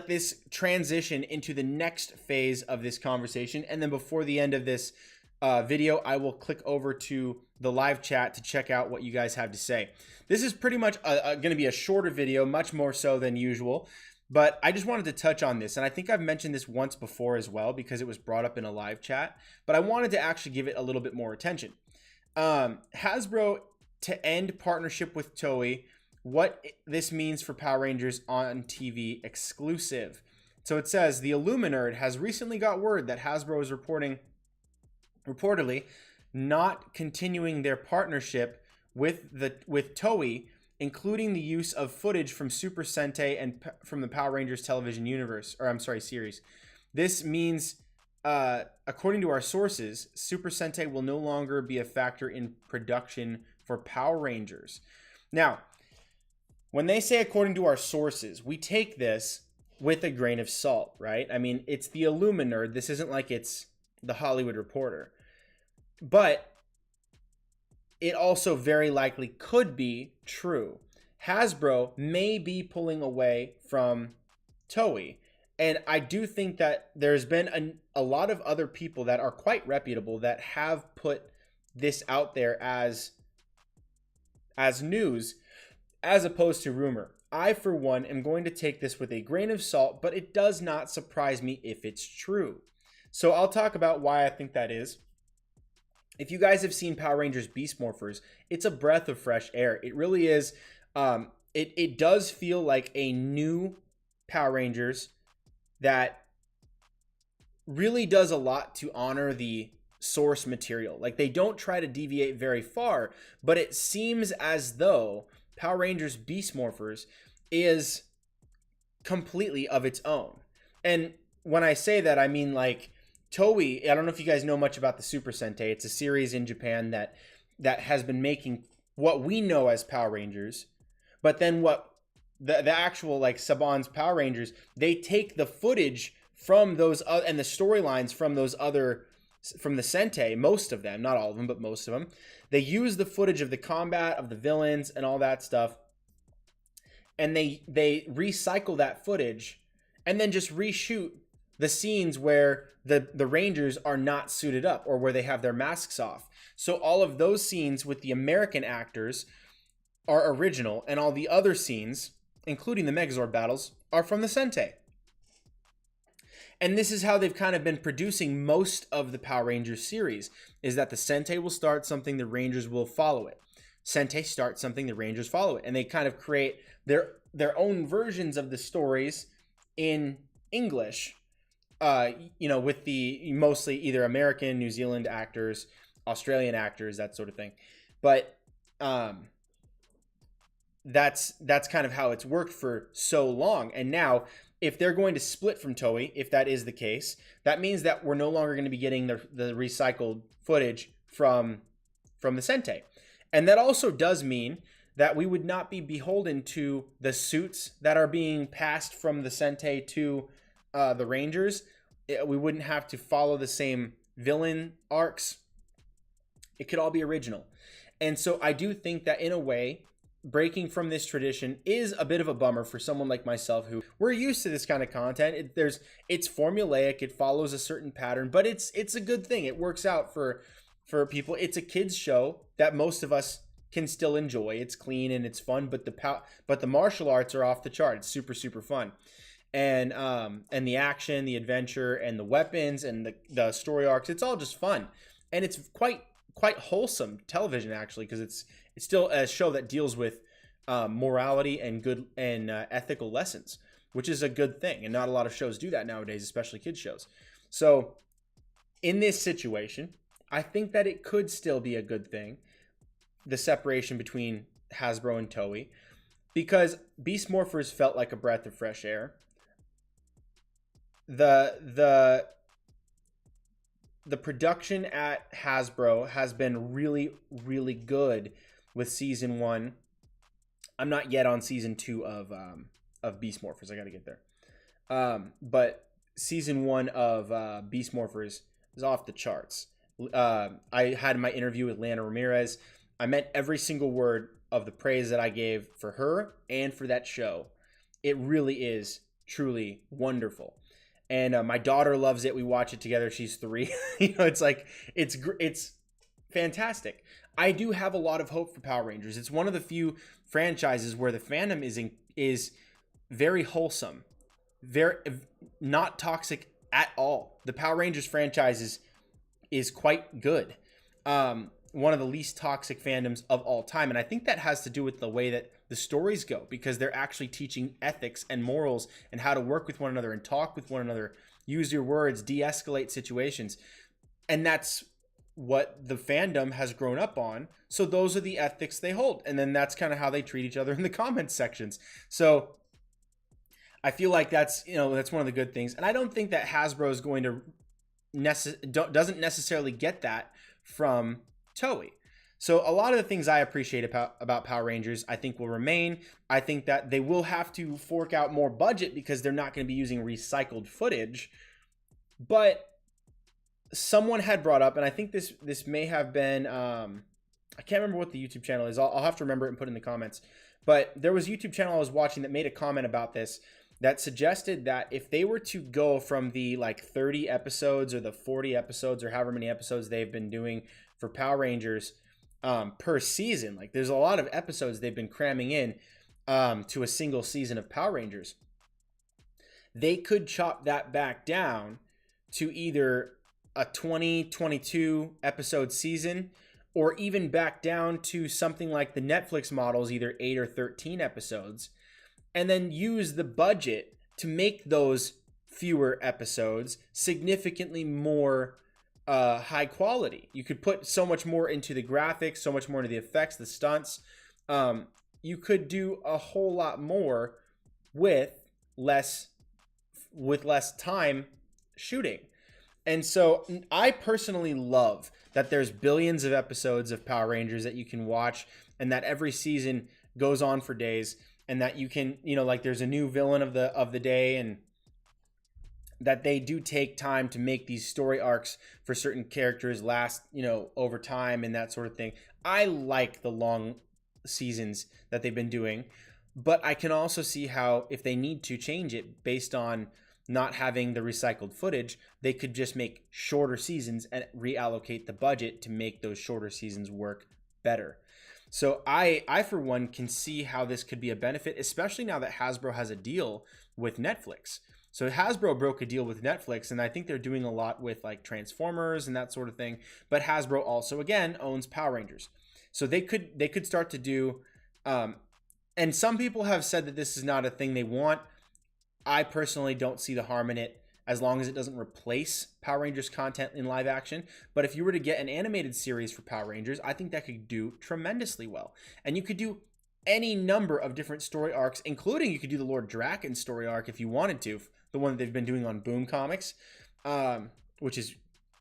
this transition into the next phase of this conversation. And then before the end of this video, I will click over to the live chat to check out what you guys have to say. This is pretty much going to be a shorter video, much more so than usual. But I just wanted to touch on this. And I think I've mentioned this once before as well because it was brought up in a live chat. But I wanted to actually give it a little bit more attention. Hasbro to end partnership with Toei. What this means for Power Rangers on TV exclusive. So it says, the Illuminerd has recently got word that Hasbro is reportedly not continuing their partnership with Toei, including the use of footage from Super Sentai and from the Power Rangers television universe, or I'm sorry, series. This means, according to our sources, Super Sentai will no longer be a factor in production for Power Rangers. Now, when they say according to our sources, we take this with a grain of salt, right? I mean, it's the Illuminerd. This isn't like it's the Hollywood Reporter. But it also very likely could be true. Hasbro may be pulling away from Toei. And I do think that there's been a lot of other people that are quite reputable that have put this out there as news, as opposed to rumor. I, for one, am going to take this with a grain of salt, but it does not surprise me if it's true. So I'll talk about why I think that is. If you guys have seen Power Rangers Beast Morphers, it's a breath of fresh air. It really is. It does feel like a new Power Rangers that really does a lot to honor the source material. Like, they don't try to deviate very far, but it seems as though Power Rangers Beast Morphers is completely of its own. And when I say that, I mean, like, Toei, I don't know if you guys know much about the Super Sentai. It's a series in Japan that has been making what we know as Power Rangers, but then what the actual, like, Saban's Power Rangers, they take the footage from those and the storylines from those other, from the Sentai, most of them, not all of them, but most of them. They use the footage of the combat, of the villains, and all that stuff, and they recycle that footage and then just reshoot the scenes where the Rangers are not suited up or where they have their masks off. So all of those scenes with the American actors are original, and all the other scenes, including the Megazord battles, are from the Sentai. And this is how they've kind of been producing most of the Power Rangers series, is that the Sentai will start something, the Rangers will follow it. Sentai start something, the Rangers follow it. And they kind of create their own versions of the stories in English, with the mostly either American, New Zealand actors, Australian actors, that sort of thing. But that's kind of how it's worked for so long. And now, if they're going to split from Toei, if that is the case, that means that we're no longer going to be getting the recycled footage from the Sentai. And that also does mean that we would not be beholden to the suits that are being passed from the Sentai to the Rangers. We wouldn't have to follow the same villain arcs. It could all be original. And so I do think that, in a way, breaking from this tradition is a bit of a bummer for someone like myself, who we're used to this kind of content. It's formulaic, it follows a certain pattern, but it's a good thing. It works out for people. It's a kids show that most of us can still enjoy. It's clean and it's fun, but the martial arts are off the chart. It's super, super fun. And the action, the adventure, and the weapons, and the story arcs, it's all just fun. And it's quite wholesome television, actually, because it's still a show that deals with morality and good and ethical lessons, which is a good thing. And not a lot of shows do that nowadays, especially kids shows. So in this situation, I think that it could still be a good thing, the separation between Hasbro and Toei, because Beast Morphers felt like a breath of fresh air. The production at Hasbro has been really, really good with season 1. I'm not yet on season 2 of Beast Morphers. I got to get there. But season 1 of Beast Morphers is off the charts. I had my interview with Lana Ramirez. I meant every single word of the praise that I gave for her and for that show. It really is truly wonderful. And my daughter loves it. We watch it together. She's 3. It's like it's fantastic. I do have a lot of hope for Power Rangers. It's one of the few franchises where the fandom is very wholesome, very not toxic at all. The Power Rangers franchise is quite good. One of the least toxic fandoms of all time. And I think that has to do with the way that the stories go, because they're actually teaching ethics and morals and how to work with one another and talk with one another, use your words, de-escalate situations. And that's what the fandom has grown up on. So those are the ethics they hold. And then that's kind of how they treat each other in the comments sections. So I feel like that's one of the good things. And I don't think that Hasbro is going to doesn't necessarily get that from Toei. So a lot of the things I appreciate about Power Rangers, I think will remain. I think that they will have to fork out more budget because they're not going to be using recycled footage. But someone had brought up, and I think this may have been, I can't remember what the YouTube channel is. I'll have to remember it and put it in the comments. But there was a YouTube channel I was watching that made a comment about this that suggested that if they were to go from the like 30 episodes or the 40 episodes or however many episodes they've been doing for Power Rangers per season, like there's a lot of episodes they've been cramming in to a single season of Power Rangers, they could chop that back down to either a 22 episode season, or even back down to something like the Netflix models, either 8 or 13 episodes, and then use the budget to make those fewer episodes significantly more high quality. You could put so much more into the graphics, so much more into the effects, the stunts. You could do a whole lot more with less time shooting. And so I personally love that there's billions of episodes of Power Rangers that you can watch, and that every season goes on for days, and that you can, like there's a new villain of the day, and that they do take time to make these story arcs for certain characters last, over time and that sort of thing. I like the long seasons that they've been doing, but I can also see how if they need to change it based on not having the recycled footage, they could just make shorter seasons and reallocate the budget to make those shorter seasons work better. So I for one can see how this could be a benefit, especially now that Hasbro has a deal with Netflix. So Hasbro broke a deal with Netflix, and I think they're doing a lot with like Transformers and that sort of thing. But Hasbro also, again, owns Power Rangers. So they could start to do, and some people have said that this is not a thing they want. I personally don't see the harm in it as long as it doesn't replace Power Rangers content in live action. But if you were to get an animated series for Power Rangers, I think that could do tremendously well. And you could do any number of different story arcs, including you could do the Lord Draken story arc if you wanted to, the one that they've been doing on Boom Comics, which is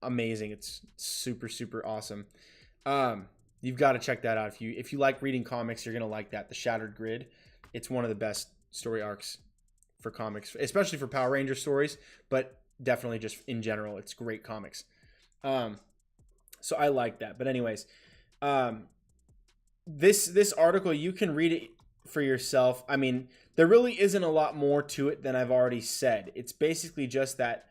amazing. It's super, super awesome. You've got to check that out. If you like reading comics, you're going to like that. The Shattered Grid, it's one of the best story arcs for comics, especially for Power Ranger stories, but definitely just in general, it's great comics. So I like that. But anyways, this article, you can read it for yourself. I mean, there really isn't a lot more to it than I've already said. It's basically just that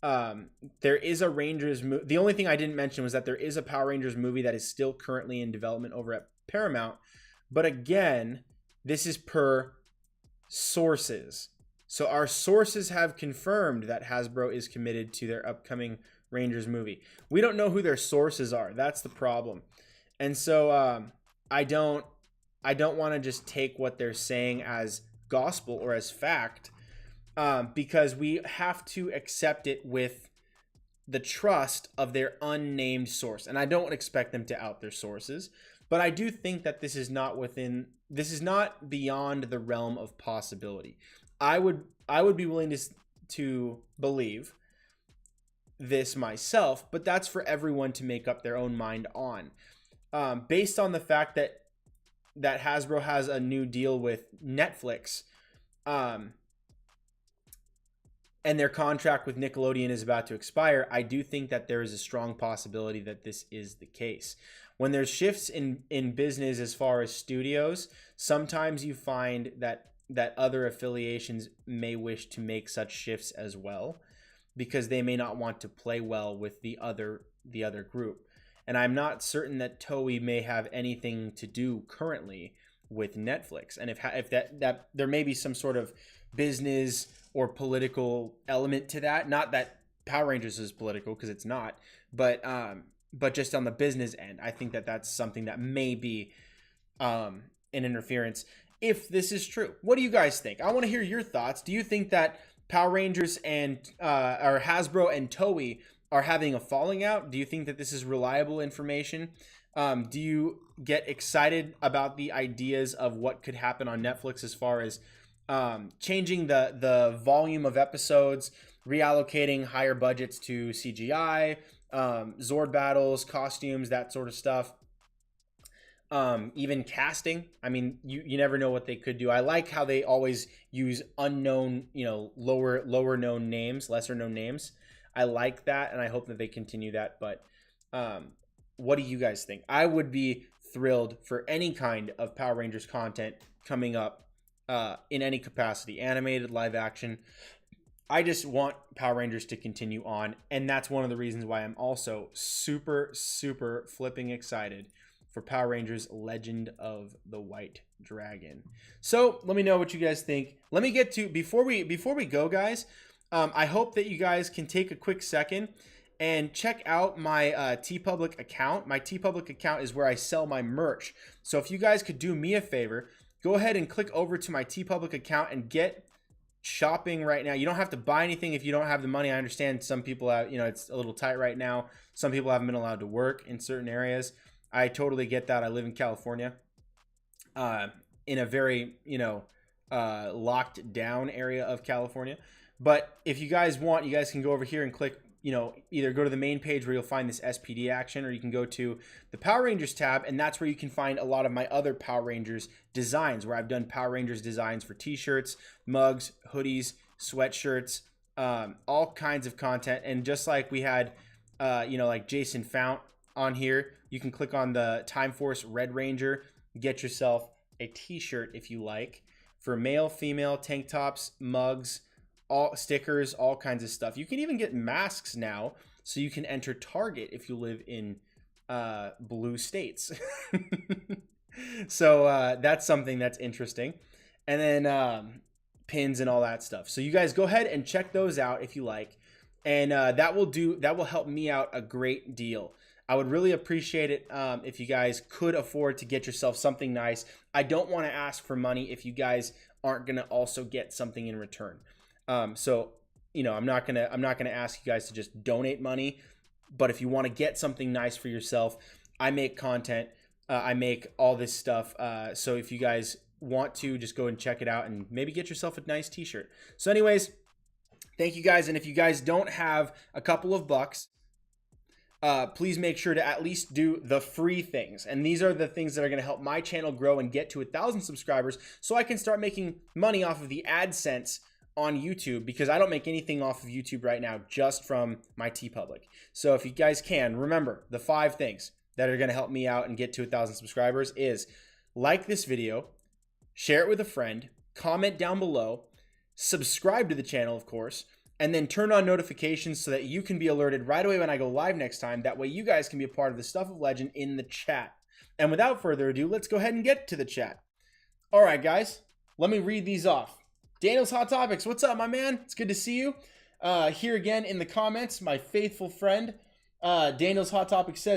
there is a Rangers movie. The only thing I didn't mention was that there is a Power Rangers movie that is still currently in development over at Paramount. But again, this is per sources. So our sources have confirmed that Hasbro is committed to their upcoming Rangers movie. We don't know who their sources are. That's the problem. And so I don't want to just take what they're saying as gospel or as fact, because we have to accept it with the trust of their unnamed source. And I don't expect them to out their sources, but I do think that this is not beyond the realm of possibility. I would be willing to believe this myself, but that's for everyone to make up their own mind on. Based on the fact that Hasbro has a new deal with Netflix, and their contract with Nickelodeon is about to expire, I do think that there is a strong possibility that this is the case. When there's shifts in business as far as studios, sometimes you find that that other affiliations may wish to make such shifts as well, because they may not want to play well with the other group. And I'm not certain that Toei may have anything to do currently with Netflix. And if that there may be some sort of business or political element to that. Not that Power Rangers is political, because it's not, but just on the business end, I think that that's something that may be an interference. If this is true, what do you guys think? I want to hear your thoughts. Do you think that Power Rangers and or Hasbro and Toei are having a falling out? Do you think that this is reliable information? Do you get excited about the ideas of what could happen on Netflix as far as changing the volume of episodes, reallocating higher budgets to CGI, Zord battles, costumes, that sort of stuff? Even casting. I mean, you never know what they could do. I like how they always use unknown, lower known names, lesser known names. I like that, and I hope that they continue that. But what do you guys think? I would be thrilled for any kind of Power Rangers content coming up in any capacity, animated, live action. I just want Power Rangers to continue on, and that's one of the reasons why I'm also super, super flipping excited for Power Rangers Legend of the White Dragon. So let me know what you guys think. Let me get to, before we go, guys, I hope that you guys can take a quick second and check out my TeePublic account. My TeePublic account is where I sell my merch. So if you guys could do me a favor, go ahead and click over to my TeePublic account and get shopping right now. You don't have to buy anything if you don't have the money. I understand some people have, it's a little tight right now. Some people haven't been allowed to work in certain areas. I totally get that. I live in California, in a very, locked down area of California. But if you guys want, you guys can go over here and click, either go to the main page where you'll find this SPD action, or you can go to the Power Rangers tab, and that's where you can find a lot of my other Power Rangers designs, where I've done Power Rangers designs for t-shirts, mugs, hoodies, sweatshirts, all kinds of content. And just like we had, like Jason Fount on here, you can click on the Time Force Red Ranger, get yourself a t-shirt if you like, for male, female, tank tops, mugs, all stickers, all kinds of stuff. You can even get masks now, so you can enter Target if you live in blue states. So that's something that's interesting. And then pins and all that stuff. So you guys go ahead and check those out if you like, and that will help me out a great deal. I would really appreciate it if you guys could afford to get yourself something nice. I don't want to ask for money if you guys aren't going to also get something in return. So, I'm not gonna ask you guys to just donate money, but if you want to get something nice for yourself, I make content, I make all this stuff. So if you guys want to, just go and check it out and maybe get yourself a nice t-shirt. So anyways, thank you guys. And if you guys don't have a couple of bucks, please make sure to at least do the free things. And these are the things that are going to help my channel grow and get to 1,000 subscribers, so I can start making money off of the AdSense on YouTube, because I don't make anything off of YouTube right now, just from my TeePublic. So if you guys can, remember the 5 things that are going to help me out and get to 1,000 subscribers is: like this video, share it with a friend, comment down below, subscribe to the channel, of course, and then turn on notifications so that you can be alerted right away when I go live next time. That way you guys can be a part of the Stuff of Legend in the chat. And without further ado, let's go ahead and get to the chat. All right, guys, let me read these off. Daniel's Hot Topics, what's up, my man? It's good to see you. Here again in the comments, my faithful friend, Daniel's Hot Topics says,